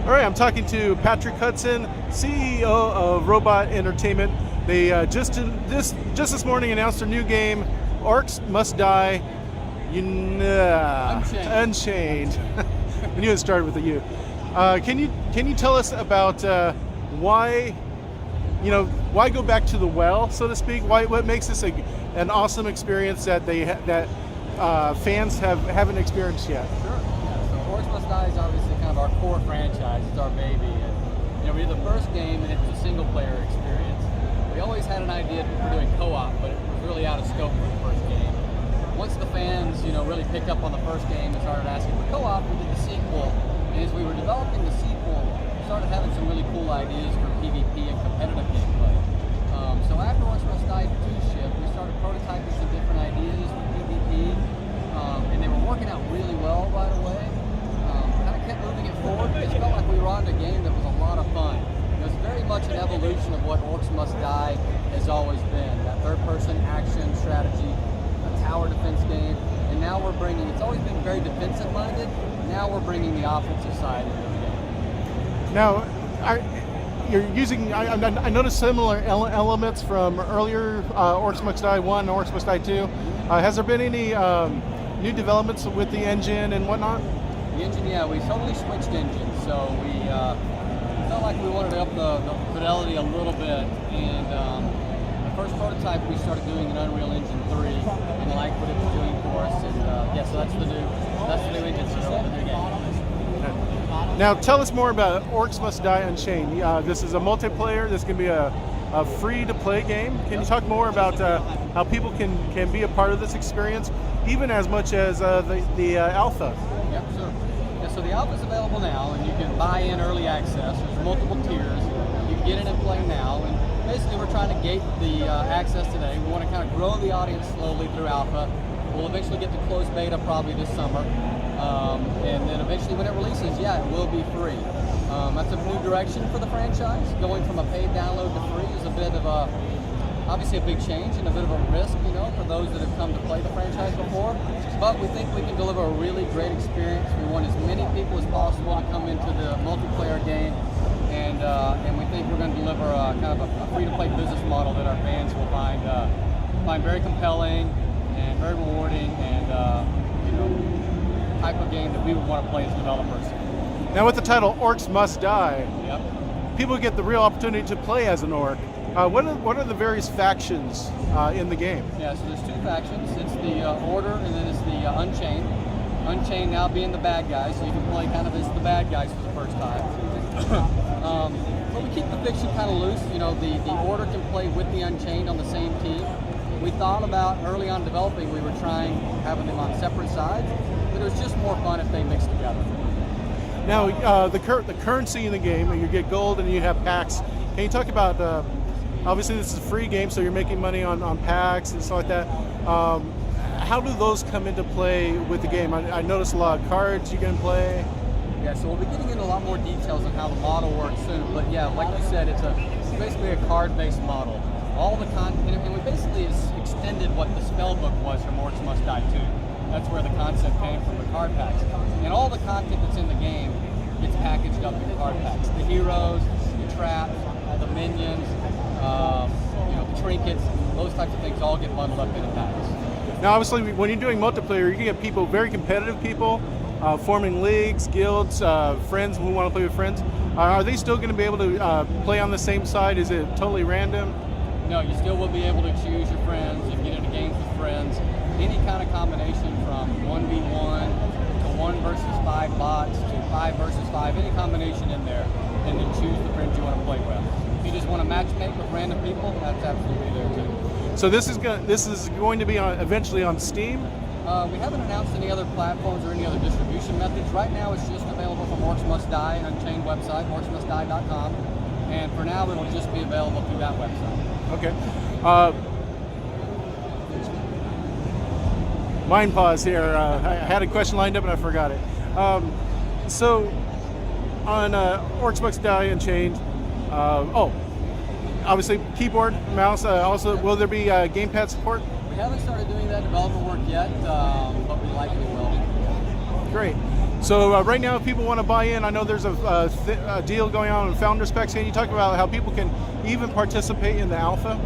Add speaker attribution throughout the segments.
Speaker 1: All right, I'm talking to Patrick Hudson, CEO of Robot Entertainment. They just this morning announced their new game, Orcs Must Die. Unchained. I knew it started with a U. Can you tell us about why go back to the well, so to speak? What makes this an awesome experience that fans haven't experienced yet?
Speaker 2: Sure. Yeah. So Orcs Must Die is obviously kind of our core franchise. It's our baby. And, we did the first game, and it was a single-player experience. We always had an idea for doing co-op, but it was really out of scope for the first game. Once the fans, really picked up on the first game and started asking for co-op, we did the sequel. And as we were developing the sequel, we started having some really cool ideas for PvP and competitive gameplay. So after Orcs Must Die 2 shipped, we started prototyping some different ideas for PvP, and they were working out really well right away. Kind of kept moving it forward. It felt like we were on a game that was a lot of fun. It was very much an evolution of what Orcs Must Die has always been, that third-person action strategy, a tower defense game, and now we're bringing, it's always been very defensive-minded, now we're bringing the offensive side into the game.
Speaker 1: Now, you're using, I noticed similar elements from earlier Orcs Must Die 1 and Orcs Must Die 2. Has there been any new developments with the engine and whatnot?
Speaker 2: The engine, yeah, we totally switched engines, so we felt like we wanted to up the fidelity a little bit, and the first prototype we started doing in Unreal Engine 3, and liked what it was doing for us, and so that's the new engine for the new game.
Speaker 1: Now tell us more about Orcs Must Die Unchained. This is a multiplayer, this can be a free-to-play game. Can you talk more about how people can be a part of this experience, even as much as the alpha?
Speaker 2: Yep, sure. Yeah, so the alpha is available now, and you can buy in early access. There's multiple tiers. You can get in and play now, and basically we're trying to gate the access today. We want to kind of grow the audience slowly through alpha. We'll eventually get to closed beta probably this summer, and then eventually when it releases, yeah, it will be free. That's a new direction for the franchise. Going from a paid download to free is a bit of obviously a big change and a bit of a risk, for those that have come to play the franchise before. But we think we can deliver a really great experience. We want as many people as possible to come into the multiplayer game, and we think we're going to deliver a kind of a free-to-play business model that our fans will find very compelling and very rewarding, and type of game that we would want to play as developers.
Speaker 1: Now with the title Orcs Must Die,
Speaker 2: Yep.
Speaker 1: people get the real opportunity to play as an orc. What are the various factions in the game?
Speaker 2: Yeah, so there's two factions. It's the Order, and then it's the Unchained. Unchained now being the bad guys, so you can play kind of as the bad guys for the first time. But we keep the fiction kind of loose. The Order can play with the Unchained on the same team. We thought about early on developing, we were trying having them on separate sides, but it was just more fun if they mixed together.
Speaker 1: Now, the currency in the game, you get gold and you have PAX. Can you talk about, obviously this is a free game, so you're making money on PAX and stuff like that. How do those come into play with the game? I noticed a lot of cards you can play.
Speaker 2: Yeah, so we'll be getting into a lot more details on how the model works soon, but yeah, like you said, it's basically a card-based model. All the content, and we basically extended what the spell book was from Orcs Must Die 2. That's where the concept came from, the card packs. And all the content that's in the game gets packaged up in card packs. The heroes, the traps, the minions, the trinkets, those types of things all get bundled up in the packs.
Speaker 1: Now obviously when you're doing multiplayer, you can get people, very competitive people, forming leagues, guilds, friends who want to play with friends. Are they still going to be able to play on the same side? Is it totally random?
Speaker 2: No, you still will be able to choose your friends and get into games with friends. Any kind of combination from 1v1 to 1 versus 5 bots to 5 versus 5, any combination in there, and then choose the friends you want to play with. If you just want to matchmake with random people, that's absolutely there too.
Speaker 1: So this is going to be eventually on Steam?
Speaker 2: We haven't announced any other platforms or any other distribution methods. Right now it's just available from Orcs Must Die, Unchained website, orcsmustdie.com. And for now it'll just be available through that website.
Speaker 1: Okay. Mind pause here. I had a question lined up and I forgot it. So on Orcs Must Die Unchained, obviously keyboard, mouse. Also, will there be gamepad support?
Speaker 2: We haven't started doing that development work yet, but we likely will.
Speaker 1: Great. So right now, if people want to buy in, I know there's a deal going on Founders PAX. Can you talk about how people can even participate in the alpha?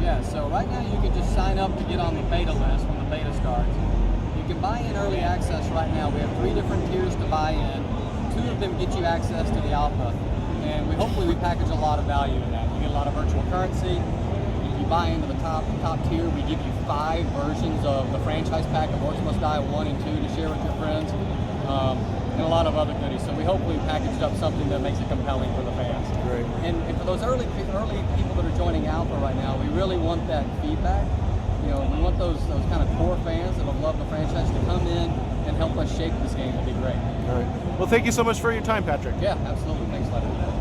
Speaker 2: Yeah, so right now you can just sign up to get on the beta list when the beta starts. You can buy in early access right now. We have 3 different tiers to buy in. 2 of them get you access to the alpha, and hopefully we package a lot of value in that. You get a lot of virtual currency. If you buy into the top tier, we give you 5 versions of the franchise pack of Orcs Must Die 1 and 2 to share with your friends, and a lot of other goodies. So we hopefully packaged up something that makes it compelling for the fans.
Speaker 1: Great.
Speaker 2: And for those early people that are joining alpha right now, we really want that feedback. You know, we want those kind of core fans that have loved the franchise to come in and help us shape this game. It'd be great.
Speaker 1: All right. Well, thank you so much for your time, Patrick.
Speaker 2: Yeah, absolutely. Thanks, Leonard.